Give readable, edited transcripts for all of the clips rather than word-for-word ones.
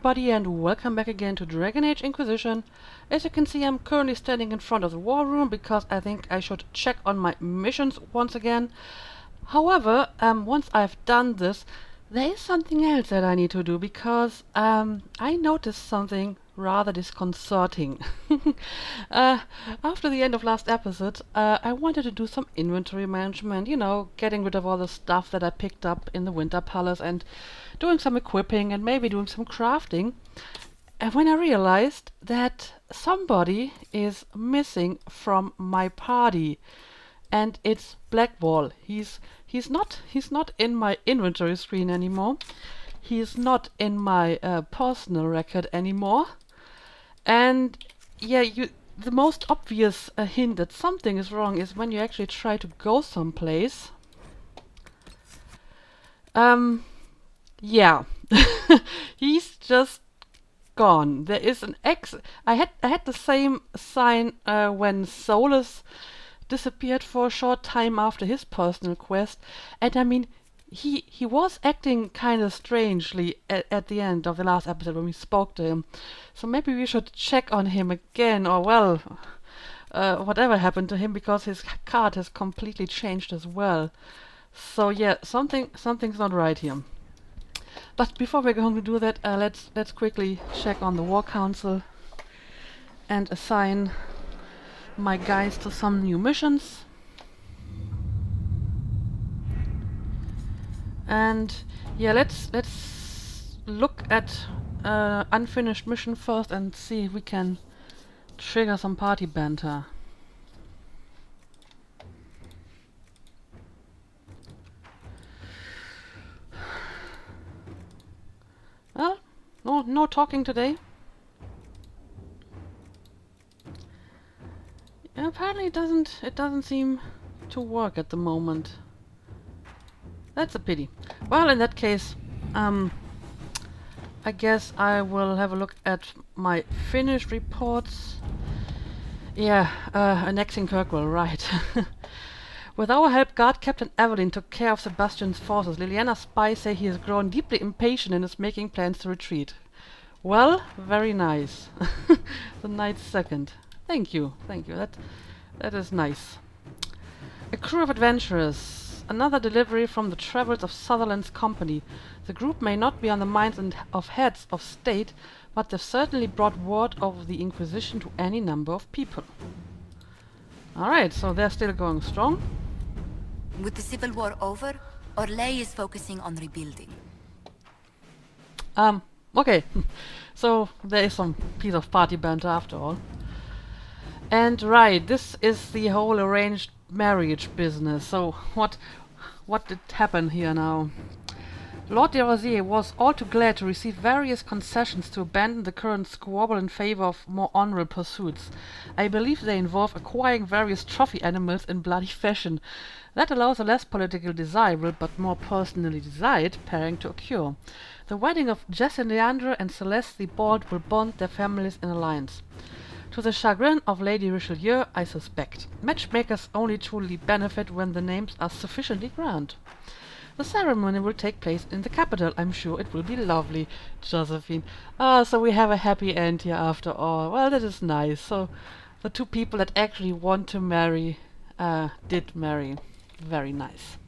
everybody, and welcome back again to Dragon Age Inquisition. As you can see, I'm currently standing in front of the war room because I think I should check on my missions once again. However, once I've done this, there is something else that I need to do because I noticed something rather disconcerting. After the end of last episode, I wanted to do some inventory management, you know, getting rid of all the stuff that I picked up in the Winter Palace and doing some equipping and maybe doing some crafting. And when I realized that somebody is missing from my party, and it's Blackwall. He's not in my inventory screen anymore. He's not in my personal record anymore. And yeah, the most obvious hint that something is wrong is when you actually try to go someplace. Yeah, he's just gone. There is an X. I had the same sign when Solus disappeared for a short time after his personal quest, and I mean, he was acting kind of strangely at the end of the last episode when we spoke to him. So maybe we should check on him again, or well, whatever happened to him, because his card has completely changed as well. So yeah, something's not right here. But before we're going to do that, let's quickly check on the War Council and assign my guys to some new missions. And yeah, let's look at unfinished mission first and see if we can trigger some party banter. Well, no talking today. Apparently it doesn't seem to work at the moment. That's a pity. Well, in that case, I guess I will have a look at my finished reports. Yeah, annexing Kirkwall, right. With our help, Guard Captain Evelyn took care of Sebastian's forces. Liliana's spies say he has grown deeply impatient and is making plans to retreat. Well, very nice. The knight's second. Thank you. That is nice. A crew of adventurers. Another delivery from the travels of Sutherland's company. The group may not be on the minds of heads of state, but they've certainly brought word of the Inquisition to any number of people. Alright, so they're still going strong. With the Civil War over, Orlais is focusing on rebuilding. Okay. So there is some piece of party banter after all. And right, this is the whole arranged marriage business. So what did happen here now? Lord de Rosier was all too glad to receive various concessions to abandon the current squabble in favor of more honorable pursuits. I believe they involve acquiring various trophy animals in bloody fashion. That allows a less politically desirable but more personally desired pairing to occur. The wedding of Jess and Leandra and Celeste the Bald will bond their families in alliance. To the chagrin of Lady Richelieu, I suspect. Matchmakers only truly benefit when the names are sufficiently grand. The ceremony will take place in the capital. I'm sure it will be lovely, Josephine. So we have a happy end here after all. Well, that is nice. So the two people that actually want to marry did marry. Very nice.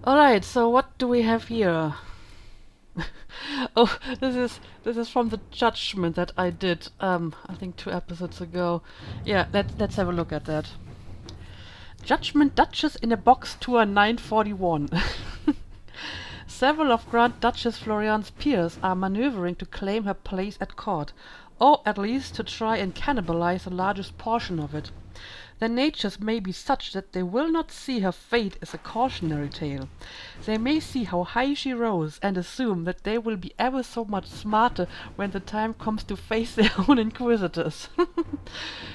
Alright, so what do we have here? Oh, this is from the judgment that I did, I think 2 episodes ago. Yeah, let's have a look at that. Judgment Duchess in a Box Tour 941. Several of Grand Duchess Florian's peers are maneuvering to claim her place at court, or at least to try and cannibalize the largest portion of it. Their natures may be such that they will not see her fate as a cautionary tale. They may see how high she rose and assume that they will be ever so much smarter when the time comes to face their own inquisitors.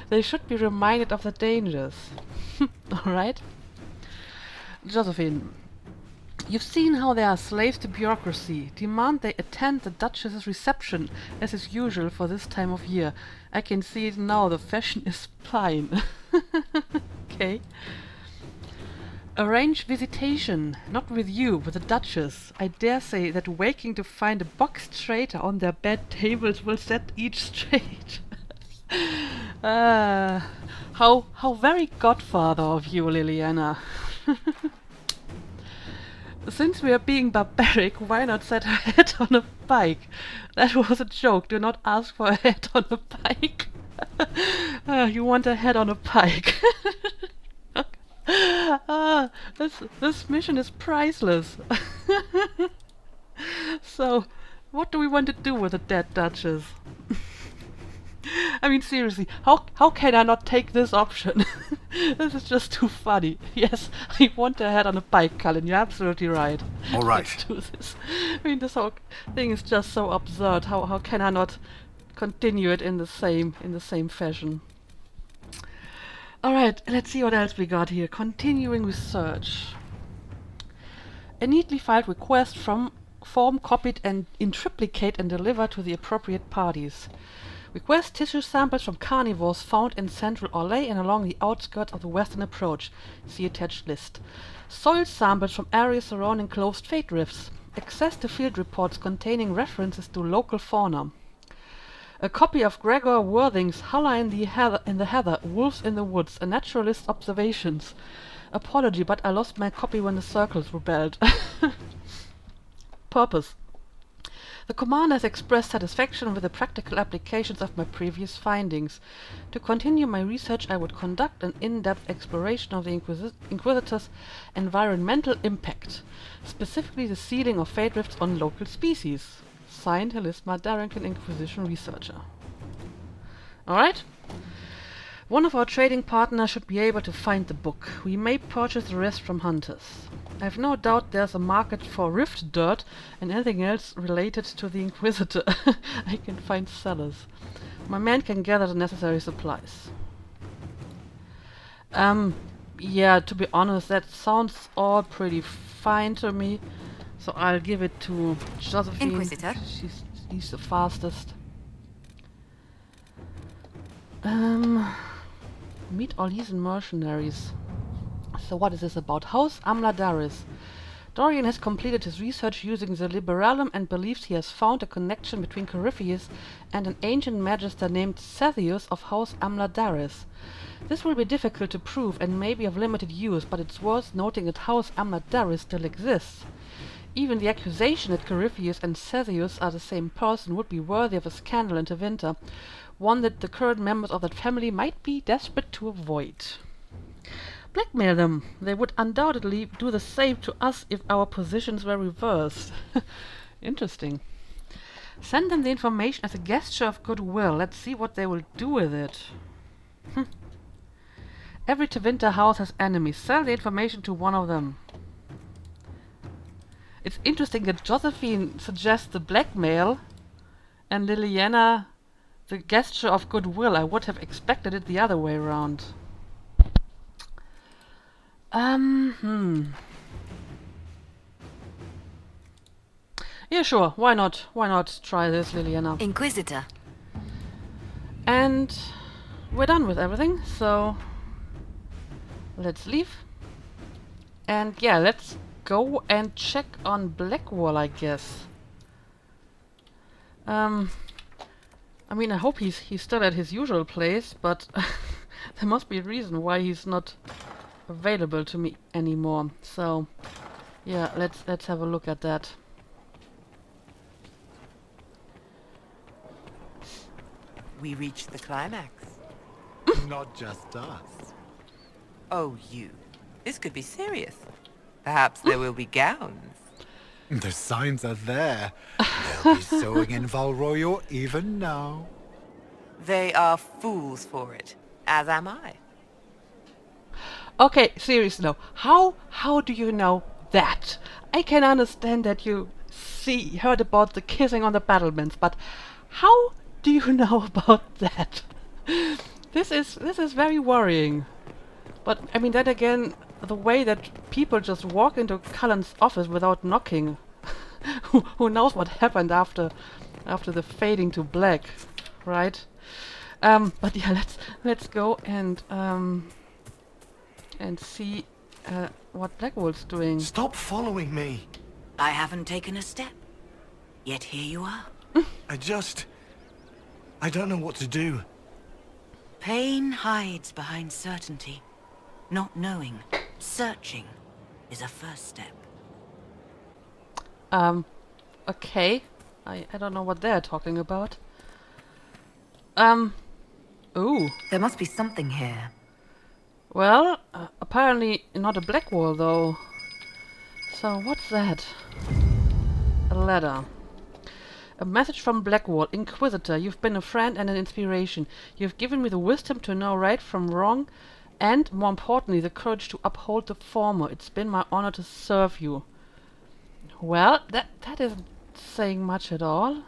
They should be reminded of the dangers. Alright? Josephine, you've seen how they are slaves to bureaucracy. Demand they attend the Duchess's reception, as is usual for this time of year. I can see it now, the fashion is fine. Okay. Arrange visitation, not with you, with the Duchess. I dare say that waking to find a boxed traitor on their bed tables will set each straight. How very godfather of you, Liliana. Since we are being barbaric, why not set her head on a pike? That was a joke. Do not ask for a head on a pike. You want a head on a pike. This mission is priceless. So, what do we want to do with the dead Duchess? I mean, seriously, how can I not take this option? This is just too funny. Yes, I want a head on a pike, Cullen. You're absolutely right. All right. Let's do this. I mean, this whole thing is just so absurd. How can I not continue it in the same fashion? All right, let's see what else we got here. Continuing research. A neatly filed request from form copied and in triplicate and delivered to the appropriate parties. Request tissue samples from carnivores found in central Orlais and along the outskirts of the western approach. See attached list. Soil samples from areas surrounding closed fate rifts. Access to field reports containing references to local fauna. A copy of Gregor Worthing's Hulla in the Heather, Wolves in the Woods, a naturalist's observations. Apology, but I lost my copy when the circles rebelled. Purpose. The commander has expressed satisfaction with the practical applications of my previous findings. To continue my research, I would conduct an in-depth exploration of the Inquisitor's environmental impact, specifically the sealing of fate rifts on local species. Signed, Helisma Darrington, Inquisition researcher. Alright. One of our trading partners should be able to find the book. We may purchase the rest from hunters. I have no doubt there's a market for rift dirt and anything else related to the Inquisitor. I can find sellers. My man can gather the necessary supplies. Yeah, to be honest, that sounds all pretty fine to me. So I'll give it to Josephine. Inquisitor. He's the fastest. Meet Orlesian mercenaries. So what is this about? House Amladaris. Dorian has completed his research using the Liberalum and believes he has found a connection between Corypheus and an ancient magister named Sethius of House Amladaris. This will be difficult to prove and may be of limited use, but it's worth noting that House Amladaris still exists. Even the accusation that Corypheus and Sethius are the same person would be worthy of a scandal into winter, one that the current members of that family might be desperate to avoid. Blackmail them. They would undoubtedly do the same to us if our positions were reversed. Interesting. Send them the information as a gesture of goodwill. Let's see what they will do with it. Every Tevinter house has enemies. Sell the information to one of them. It's interesting that Josephine suggests the blackmail and Liliana the gesture of goodwill. I would have expected it the other way around. Yeah, sure. Why not? Why not try this, Liliana? Inquisitor. And we're done with everything, so let's leave. And yeah, let's go and check on Blackwall, I guess. I mean, I hope he's still at his usual place, but there must be a reason why he's not available to me anymore. So yeah, let's have a look at that. We reached the climax. Not just us. Oh, you. This could be serious. Perhaps there will be gowns. The signs are there. They'll be sewing in Val Royeaux even now. They are fools for it, as am I. Okay, seriously now, how do you know that? I can understand that you heard about the kissing on the battlements, but how do you know about that? This is very worrying. But I mean, then again, the way that people just walk into Cullen's office without knocking, who knows what happened after the fading to black, right? But yeah, let's go and see what Blackwall's doing. Stop following me. I haven't taken a step. Yet here you are. I don't know what to do. Pain hides behind certainty. Not knowing, searching, is a first step. Okay. I don't know what they're talking about. Ooh. There must be something here. Well, apparently not a Blackwall though. So what's that? A letter. A message from Blackwall. Inquisitor, you've been a friend and an inspiration. You've given me the wisdom to know right from wrong and, more importantly, the courage to uphold the former. It's been my honor to serve you. Well, that isn't saying much at all.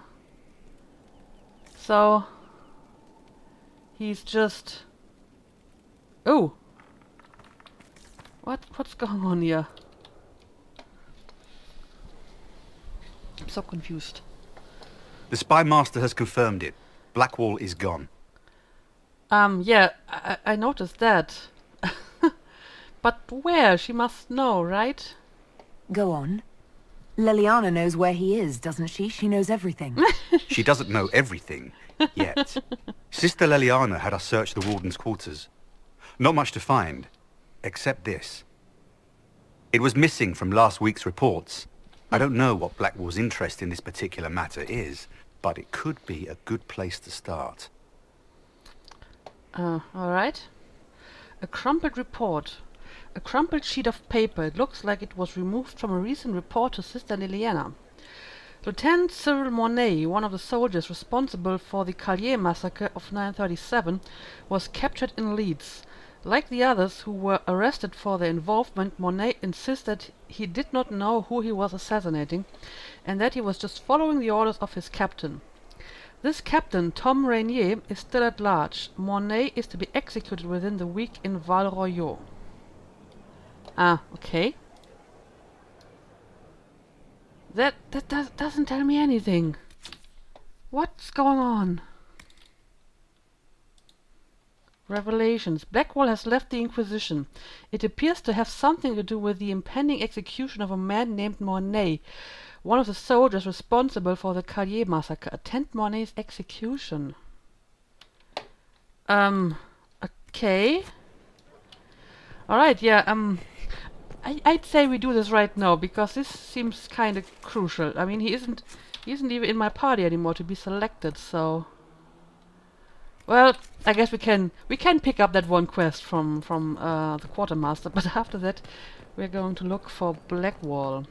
So he's just... Oh! What's going on here? I'm so confused. The spy master has confirmed it. Blackwall is gone. Yeah, I noticed that. But where? She must know, right? Go on. Liliana knows where he is, doesn't she? She knows everything. She doesn't know everything, yet. Sister Liliana had us search the warden's quarters. Not much to find, except this. It was missing from last week's reports. I don't know what Blackwall's interest in this particular matter is, but it could be a good place to start. Alright. A crumpled report. A crumpled sheet of paper. It looks like it was removed from a recent report to Sister Liliana. Lieutenant Cyril Mornay, one of the soldiers responsible for the Callier massacre of 937, was captured in Leeds. Like the others who were arrested for their involvement, Mornay insisted he did not know who he was assassinating, and that he was just following the orders of his captain. This captain, Tom Rainier, is still at large. Mornay is to be executed within the week in Val Royeaux. Ah, okay. That doesn't tell me anything. What's going on? Revelations. Blackwall has left the Inquisition. It appears to have something to do with the impending execution of a man named Mornay, one of the soldiers responsible for the Callier massacre. Attend Mornay's execution. Okay. Alright, yeah, I'd say we do this right now, because this seems kind of crucial. I mean, he isn't even in my party anymore to be selected, so... Well, I guess we can pick up that one quest from the quartermaster, but after that we're going to look for Blackwall.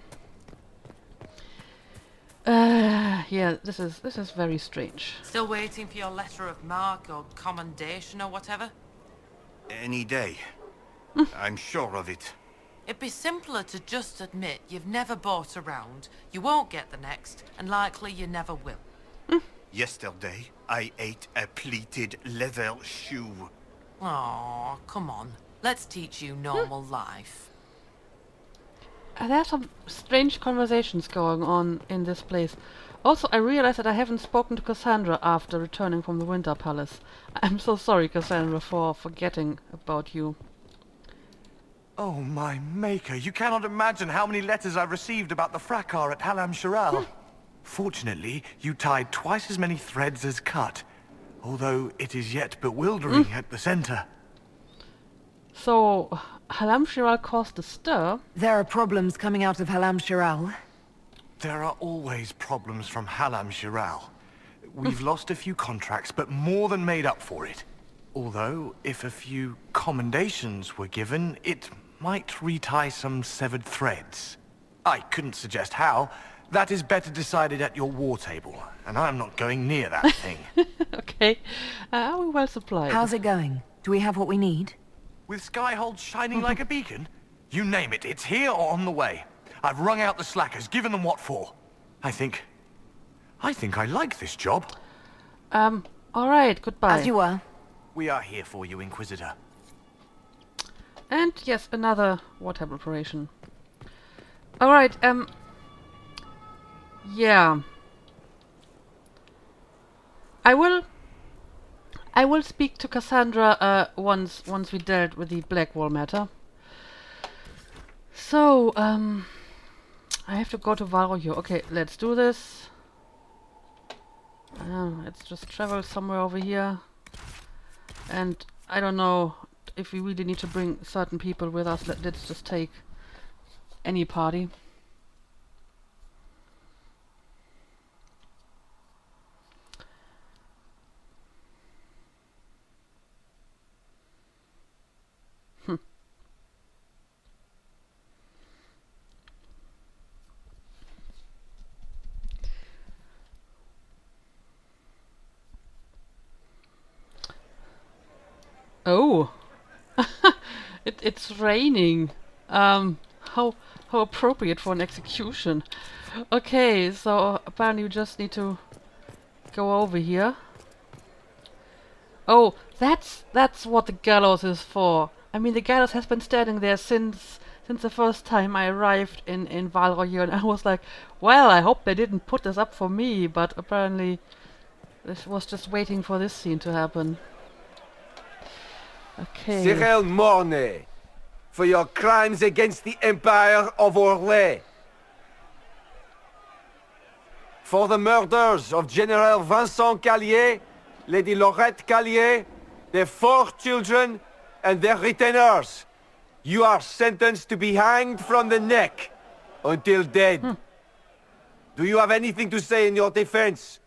Yeah, this is very strange. Still waiting for your letter of marque or commendation or whatever? Any day. I'm sure of it. It'd be simpler to just admit you've never bought a round, you won't get the next, and likely you never will. Yesterday, I ate a pleated leather shoe. Aw, come on. Let's teach you normal life. There are some strange conversations going on in this place. Also, I realized that I haven't spoken to Cassandra after returning from the Winter Palace. I'm so sorry, Cassandra, for forgetting about you. Oh, my maker, you cannot imagine how many letters I've received about the fracas at Halam Shiral. Fortunately, you tied twice as many threads as cut, although it is yet bewildering at the center. So, Halam Shiral caused a stir? There are problems coming out of Halam Shiral. There are always problems from Halam Shiral. We've lost a few contracts, but more than made up for it. Although, if a few commendations were given, it might retie some severed threads. I couldn't suggest how. That is better decided at your war table, and I'm not going near that thing. Okay. Are we well supplied? How's it going? Do we have what we need? With Skyhold shining like a beacon? You name it, it's here or on the way. I've wrung out the slackers, given them what for. I think I like this job. Alright, goodbye. As you were. We are here for you, Inquisitor. And yes, another wartime operation. Alright, yeah. I will speak to Cassandra once we dealt with the Blackwall matter. So, I have to go to Val Royeaux. Okay, let's do this. Let's just travel somewhere over here. And I don't know if we really need to bring certain people with us. Let's just take any party. Oh, it's raining. How appropriate for an execution. Okay, so apparently we just need to go over here. Oh, that's what the gallows is for. I mean, the gallows has been standing there since the first time I arrived in Val Royeaux, and I was like, well, I hope they didn't put this up for me, but apparently this was just waiting for this scene to happen. Okay. Cyril Mornay, for your crimes against the Empire of Orlais. For the murders of General Vincent Callier, Lady Laurette Callier, their 4 children, and their retainers. You are sentenced to be hanged from the neck until dead. Do you have anything to say in your defense?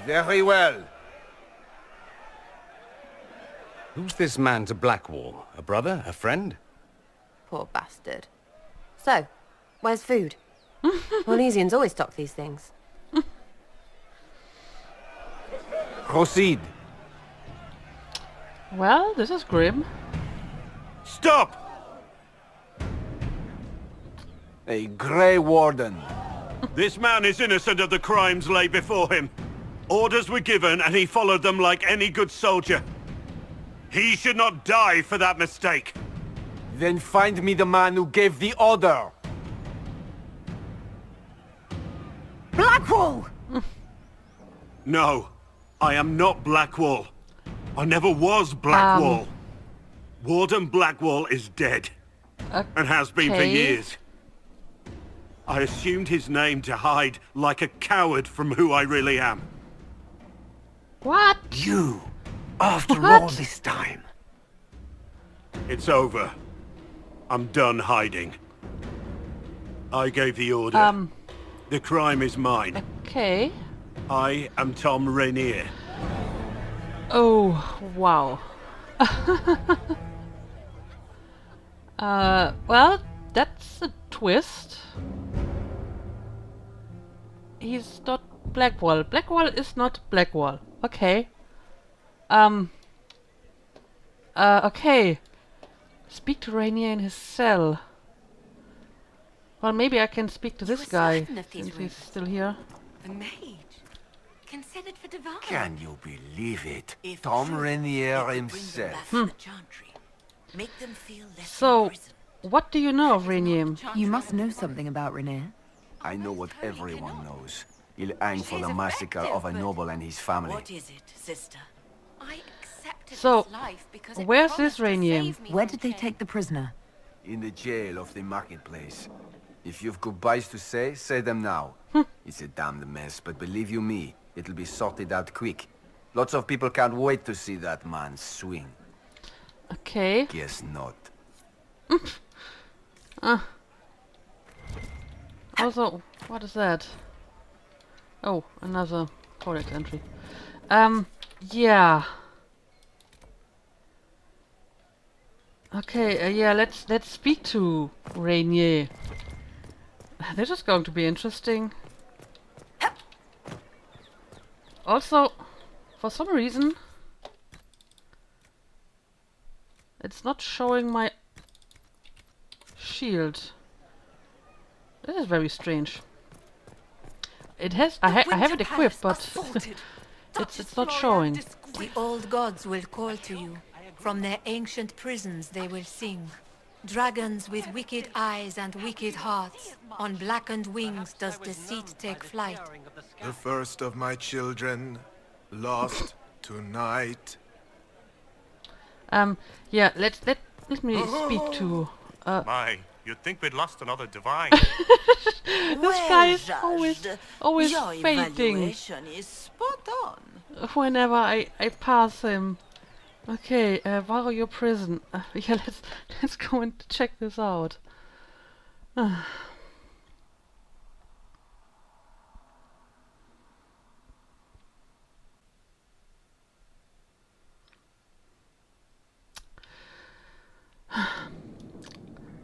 Very well. Who's this man to Blackwall? A brother? A friend? Poor bastard. So, where's food? Orlesians always stock these things. Proceed. Well, this is grim. Stop! A Grey Warden. This man is innocent of the crimes laid before him. Orders were given and he followed them like any good soldier. He should not die for that mistake. Then find me the man who gave the order. Blackwall! No, I am not Blackwall. I never was Blackwall. Warden Blackwall is dead. And has been for years. I assumed his name to hide like a coward from who I really am. What? You, after What? all this time. It's over. I'm done hiding. I gave the order. The crime is mine. Okay. I am Tom Rainier. Oh, wow. Well, that's a twist. He's not Blackwall. Blackwall is not Blackwall. Okay. Okay. Speak to Rainier in his cell. Well, maybe I can speak to this guy, since he's still here. The mage. Considered for divine. Can you believe it? If Tom true, Rainier it would bring them himself. back from the Chantry. Make them feel less So, imprisoned. what do you know of Rainier? You must know something about Rainier. I know what everyone knows. He'll hang for the massacre of a noble and his family. What is it, sister? I accepted So, this life because it where's promised this to Rainier? save me Where from did they shame. take the prisoner? In the jail of the marketplace. If you've goodbyes to say, say them now. It's a damned mess, but believe you me, it'll be sorted out quick. Lots of people can't wait to see that man swing. Okay. Guess not. Also, what is that? Oh, another codex entry. Yeah. Okay, yeah, let's speak to Rainier. This is going to be interesting. Also, for some reason, it's not showing my shield. This is very strange. It has. I have it equipped, but it's not showing. The old gods will call to you. From their ancient prisons they will sing. Dragons with wicked eyes and wicked hearts. On blackened wings does deceit take flight. The first of my children, lost tonight. Yeah, let Let me speak to... My, you'd think we'd lost another divine. This guy is always Your fainting evaluation is spot on. whenever I pass him. Okay, Val Royeaux prison. Yeah, let's go and check this out.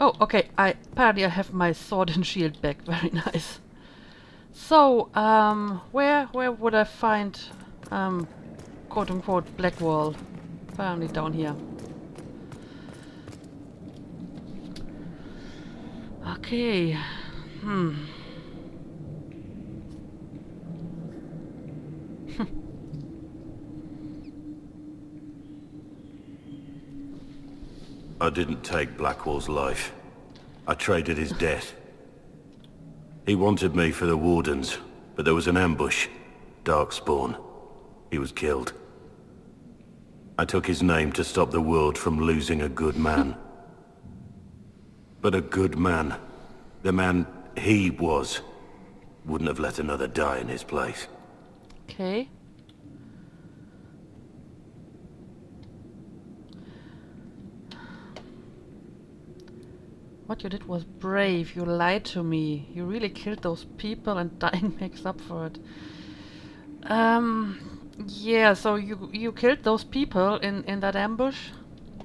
Oh, okay. Apparently I have my sword and shield back. Very nice. So, where would I find, quote unquote, Blackwall? Apparently down here. Okay. I didn't take Blackwall's life. I traded his death. He wanted me for the Wardens, but there was an ambush. Darkspawn. He was killed. I took his name to stop the world from losing a good man. But a good man, the man he was, wouldn't have let another die in his place. Okay. What you did was brave. You lied to me. You really killed those people, and dying makes up for it. Yeah, so you killed those people in that ambush?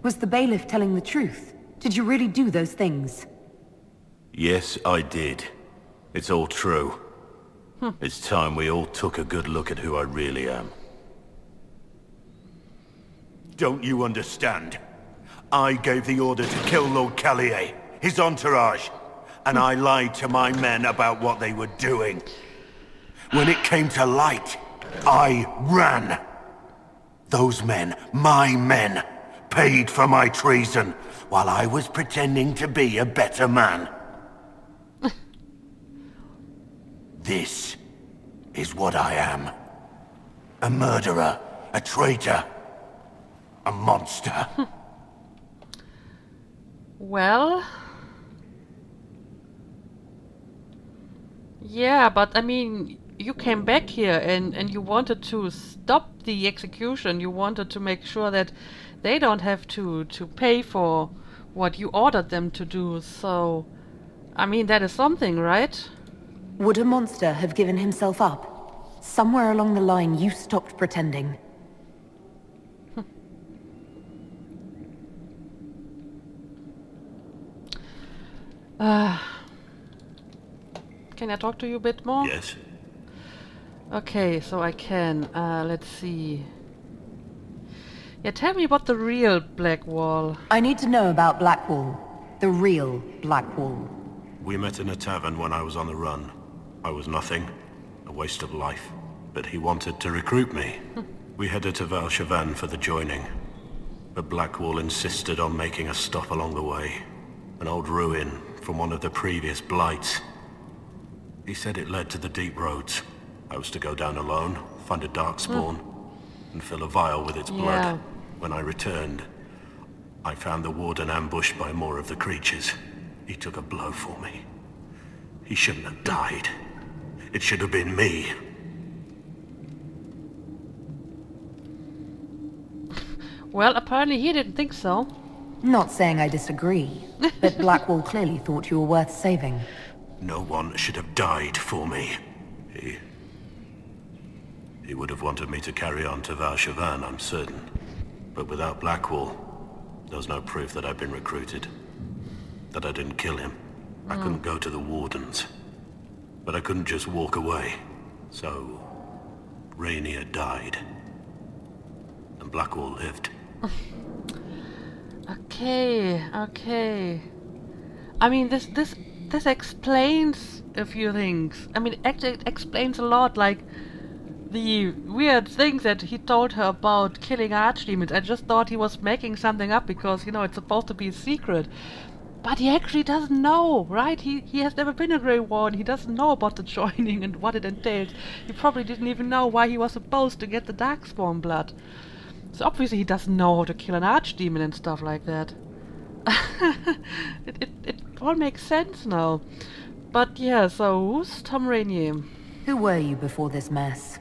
Was the bailiff telling the truth? Did you really do those things? Yes, I did. It's all true. It's time we all took a good look at who I really am. Don't you understand? I gave the order to kill Lord Callier, his entourage, and I lied to my men about what they were doing. When it came to light, I ran. Those men, my men, paid for my treason, while I was pretending to be a better man. This is what I am. A murderer, a traitor, a monster. Well... Yeah, but I mean, you came back here and you wanted to stop the execution. You wanted to make sure that they don't have to pay for what you ordered them to do. So, I mean, that is something, right? Would a monster have given himself up? Somewhere along the line, you stopped pretending. Can I talk to you a bit more? Yes. Okay, so I can. Let's see. Yeah, tell me about the real Blackwall. I need to know about Blackwall. The real Blackwall. We met in a tavern when I was on the run. I was nothing, a waste of life. But he wanted to recruit me. We headed to Val for the joining. But Blackwall insisted on making a stop along the way. An old ruin from one of the previous blights. He said it led to the deep roads. I was to go down alone, find a darkspawn, and fill a vial with its blood. When I returned, I found the warden ambushed by more of the creatures. He took a blow for me. He shouldn't have died. It should have been me. Well, apparently he didn't think so. Not saying I disagree, but Blackwall clearly thought you were worth saving. No one should have died for me. He would have wanted me to carry on to Val I'm certain. But without Blackwall, there's no proof that I've been recruited. That I didn't kill him. I couldn't go to the Wardens. But I couldn't just walk away. So, Rainier died. And Blackwall lived. Okay. I mean, this explains a few things. I mean, it explains a lot, like the weird things that he told her about killing archdemons. I just thought he was making something up because, you know, it's supposed to be a secret. But he actually doesn't know, right? He has never been a Grey Warden. He doesn't know about the joining and what it entails. He probably didn't even know why he was supposed to get the Darkspawn blood. So obviously he doesn't know how to kill an archdemon and stuff like that. it all makes sense now. But yeah, so who's Tom Rainier? Who were you before this mess?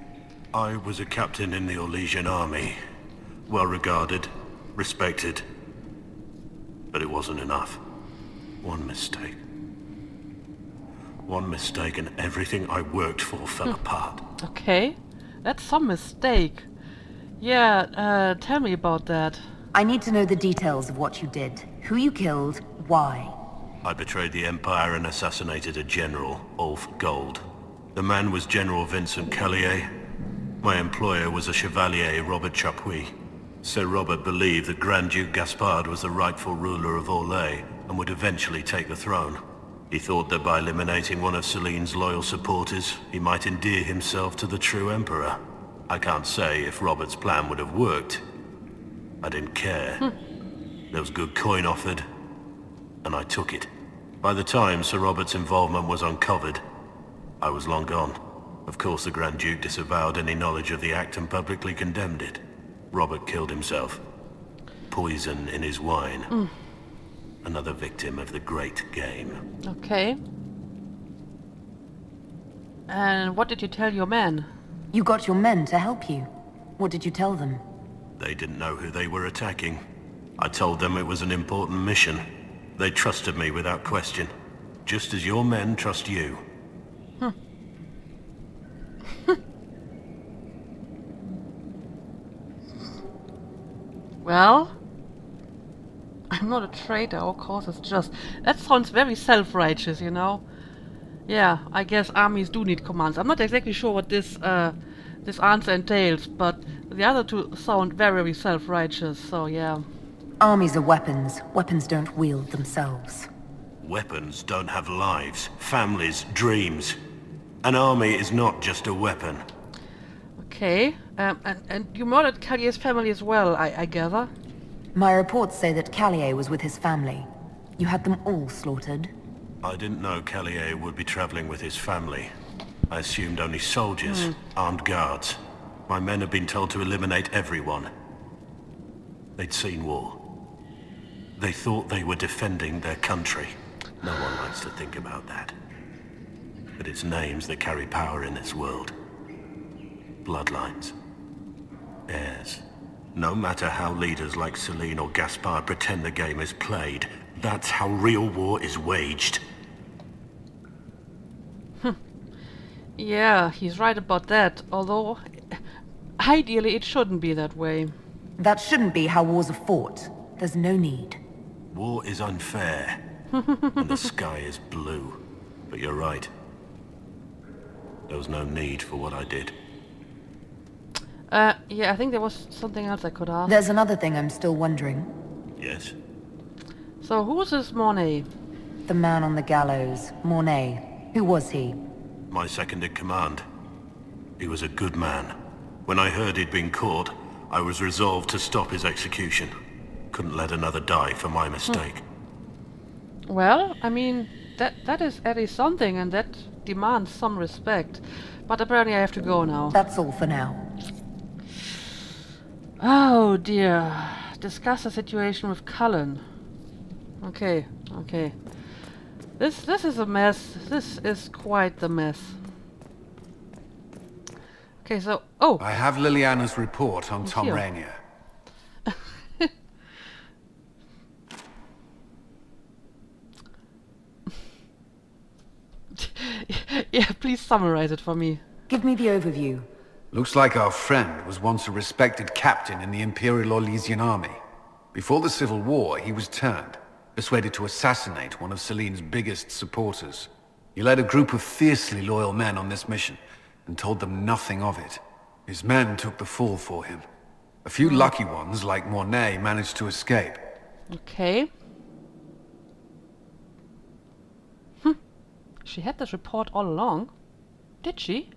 I was a captain in the Orlesian army. Well regarded, respected. But it wasn't enough. One mistake. One mistake and everything I worked for fell apart. Okay, that's some mistake. Yeah, tell me about that. I need to know the details of what you did. Who you killed, why. I betrayed the Empire and assassinated a general, Ulf Gold. The man was General Vincent Callier. My employer was a Chevalier, Robert Chapuis. Sir Robert believed that Grand Duke Gaspard was the rightful ruler of Orlais and would eventually take the throne. He thought that by eliminating one of Celine's loyal supporters, he might endear himself to the true Emperor. I can't say if Robert's plan would have worked. I didn't care. There was good coin offered, and I took it. By the time Sir Robert's involvement was uncovered, I was long gone. Of course, the Grand Duke disavowed any knowledge of the act and publicly condemned it. Robert killed himself. Poison in his wine. Another victim of the great game. Okay. And what did you tell your men? You got your men to help you. What did you tell them? They didn't know who they were attacking. I told them it was an important mission. They trusted me without question. Just as your men trust you. Well, I'm not a traitor, our cause is just. That sounds very self-righteous, you know? Yeah, I guess armies do need commands. I'm not exactly sure what this answer entails, but the other two sound very self-righteous, so yeah. Armies are weapons. Weapons don't wield themselves. Weapons don't have lives, families, dreams. An army is not just a weapon. Okay, and you murdered Callier's family as well, I gather? My reports say that Callier was with his family. You had them all slaughtered? I didn't know Callier would be traveling with his family. I assumed only soldiers, armed guards. My men had been told to eliminate everyone. They'd seen war. They thought they were defending their country. No one likes to think about that. But it's names that carry power in this world. Bloodlines. Heirs. No matter how leaders like Celine or Gaspard pretend the game is played, that's how real war is waged. Yeah, he's right about that, although ideally it shouldn't be that way. That shouldn't be how wars are fought. There's no need. War is unfair, and the sky is blue. But you're right. There was no need for what I did. Yeah, I think there was something else I could ask. There's another thing I'm still wondering. Yes? So who's this Mornay? The man on the gallows, Mornay. Who was he? My second in command. He was a good man. When I heard he'd been caught, I was resolved to stop his execution. Couldn't let another die for my mistake. Well, I mean, that is at least something, and that demands some respect. But apparently I have to go now. That's all for now. Oh dear. Discuss the situation with Cullen. Okay. This is a mess. This is quite the mess. Okay, so... Oh! I have Liliana's report on Tom Rainier. Yeah, please summarize it for me. Give me the overview. Looks like our friend was once a respected captain in the Imperial Orlesian army. Before the Civil War, he was turned, persuaded to assassinate one of Celine's biggest supporters. He led a group of fiercely loyal men on this mission, and told them nothing of it. His men took the fall for him. A few lucky ones, like Mornay, managed to escape. Okay. She had this report all along. Did she?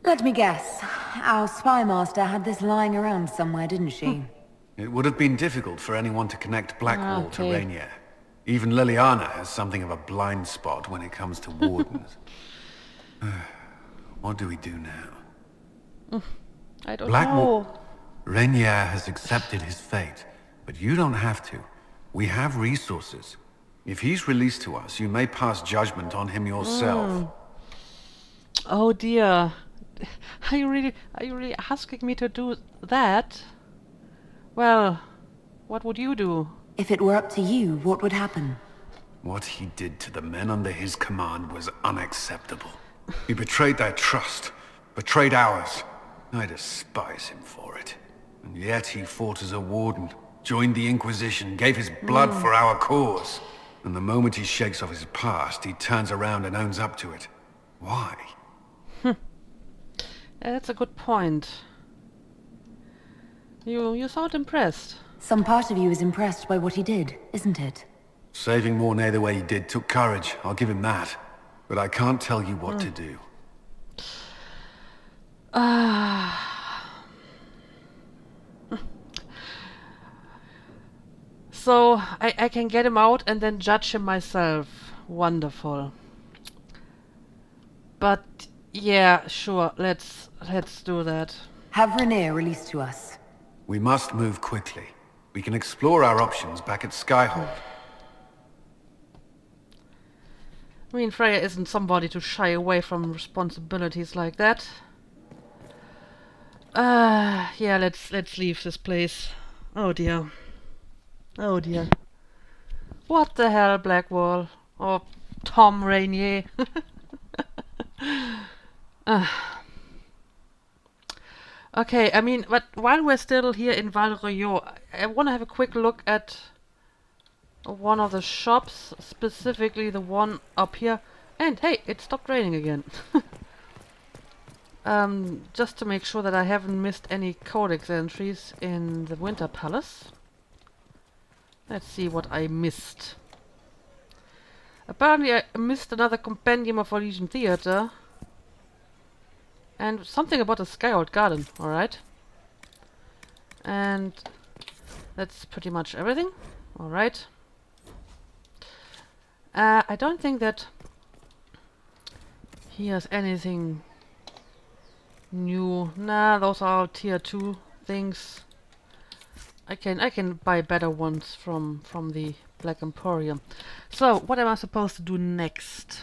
Let me guess. Our spy master had this lying around somewhere, didn't she? It would have been difficult for anyone to connect Blackwall to Rainier. Even Liliana has something of a blind spot when it comes to wardens. What do we do now? I don't Blackwall. know. Rainier has accepted his fate, But you don't have to. We have resources. If he's released to us, you may pass judgment on him yourself. Oh dear. Are you really asking me to do that? Well, what would you do? If it were up to you, what would happen? What he did to the men under his command was unacceptable. He betrayed their trust, betrayed ours. I despise him for it. And yet he fought as a warden, joined the Inquisition, gave his blood for our cause. And the moment he shakes off his past, he turns around and owns up to it. Why? That's a good point. You sound impressed. Some part of you is impressed by what he did, isn't it? Saving Mornay the way he did took courage, I'll give him that. But I can't tell you what to do. So I can get him out and then judge him myself. Wonderful. But yeah, sure, let's do that. Have Renee released to us. We must move quickly. We can explore our options back at Skyhold. I mean, Freya isn't somebody to shy away from responsibilities like that. Yeah, let's leave this place. Oh dear. Oh dear. What the hell, Blackwall? Or Tom Rainier? Okay, I mean, but while we're still here in Val Royeaux, I want to have a quick look at one of the shops, specifically the one up here. And hey, it stopped raining again. Just to make sure that I haven't missed any codex entries in the Winter Palace. Let's see what I missed. Apparently I missed another compendium of Elysian Theater. And something about the Skyhold Garden, alright. And that's pretty much everything. Alright. I don't think that he has anything new. Nah, those are tier 2 things. I can buy better ones from the Black Emporium. So, what am I supposed to do next?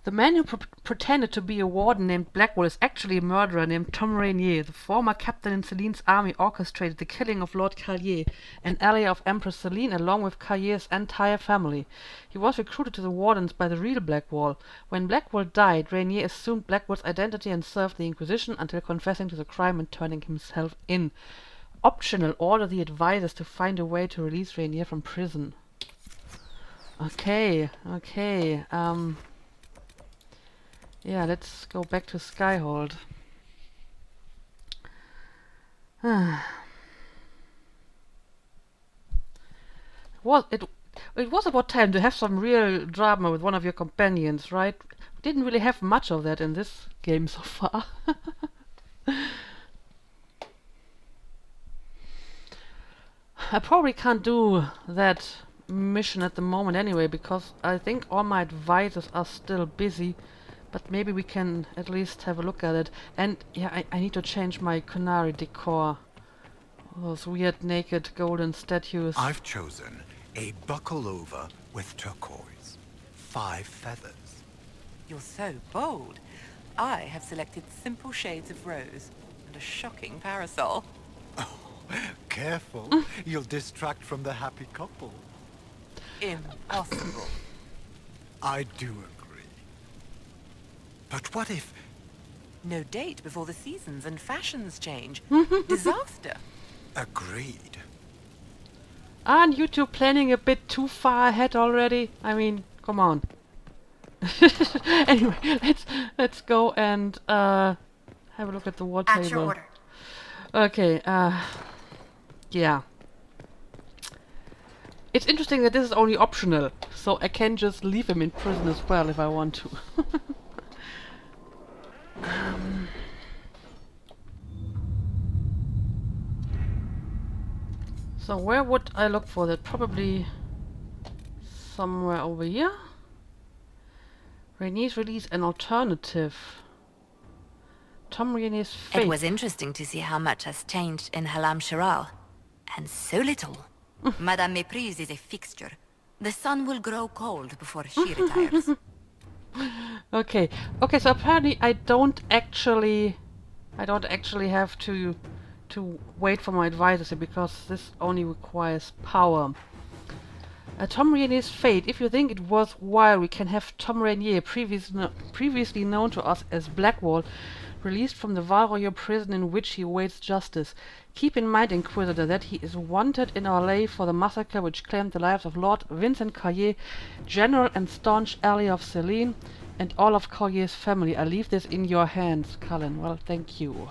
The man who pretended to be a warden named Blackwall is actually a murderer named Tom Rainier. The former captain in Celine's army orchestrated the killing of Lord Carlier, an ally of Empress Celine, along with Carlier's entire family. He was recruited to the wardens by the real Blackwall. When Blackwall died, Rainier assumed Blackwall's identity and served the Inquisition until confessing to the crime and turning himself in. Optional, order the advisors to find a way to release Rainier from prison. Okay, okay, yeah, let's go back to Skyhold. It was about time to have some real drama with one of your companions, right? We didn't really have much of that in this game so far. I probably can't do that mission at the moment anyway, because I think all my advisors are still busy. But maybe we can at least have a look at it. And yeah, I need to change my Kunari decor. Those weird naked golden statues. I've chosen a buckle over with turquoise. 5 feathers. You're so bold. I have selected simple shades of rose and a shocking parasol. Oh, careful. You'll distract from the happy couple. Impossible. I do agree. But what if... No date before the seasons and fashions change. Disaster. Agreed. Aren't you two planning a bit too far ahead already? I mean, come on. Anyway, let's go and have a look at the wallpaper. At your order. Okay, yeah. It's interesting that this is only optional, so I can just leave him in prison as well if I want to. So where would I look for that? Probably somewhere over here. Rainier's release an alternative. Tom Rainier's fate. It was interesting to see how much has changed in Halam Shiral. And so little. Madame Méprise is a fixture. The sun will grow cold before she retires. Okay. Okay, so apparently I don't actually have to wait for my advisors here, because this only requires power. Tom Rainier's fate. If you think it worthwhile, we can have Tom Rainier, previously known to us as Blackwall, released from the Val Royeaux prison in which he awaits justice. Keep in mind, Inquisitor, that he is wanted in Orlais for the massacre which claimed the lives of Lord Vincent Collier, general and staunch ally of Celine, and all of Collier's family. I leave this in your hands, Cullen. Well, thank you.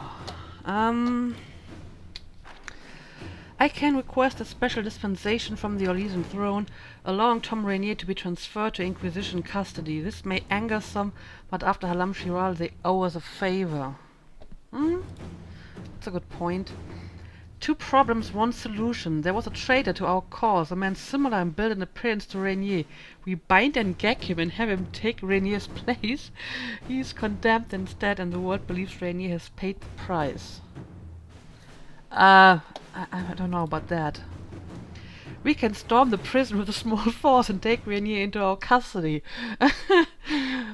I can request a special dispensation from the Orlesian throne, allowing Tom Rainier to be transferred to Inquisition custody. This may anger some, but after Halam Shiral they owe us a favor. That's a good point. 2 problems, 1 solution. There was a traitor to our cause, a man similar in build and appearance to Rainier. We bind and gag him and have him take Rainier's place. He is condemned instead, and the world believes Rainier has paid the price. I don't know about that. We can storm the prison with a small force and take Rainier into our custody.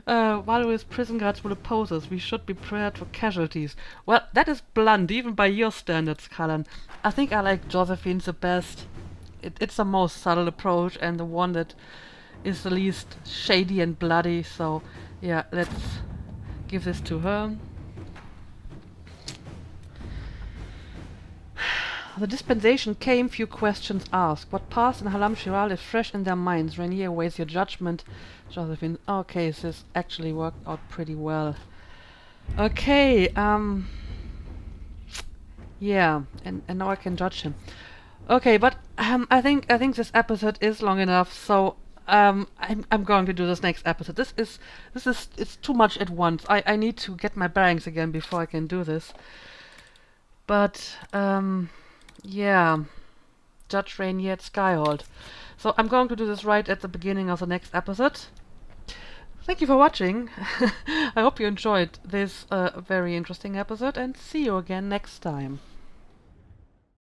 While his prison guards will oppose us, we should be prepared for casualties. Well, that is blunt, even by your standards, Cullen. I think I like Josephine's the best. It's the most subtle approach and the one that is the least shady and bloody, so yeah, let's give this to her. The dispensation came, few questions asked. What passed in Halam Shiral is fresh in their minds. Rainier awaits your judgment. Josephine. Okay, so this actually worked out pretty well. Okay, yeah, and now I can judge him. Okay, but I think this episode is long enough, so I'm going to do this next episode. This is it's too much at once. I need to get my bearings again before I can do this. But yeah, Judge Rainier at Skyhold. So I'm going to do this right at the beginning of the next episode. Thank you for watching. I hope you enjoyed this very interesting episode, and see you again next time.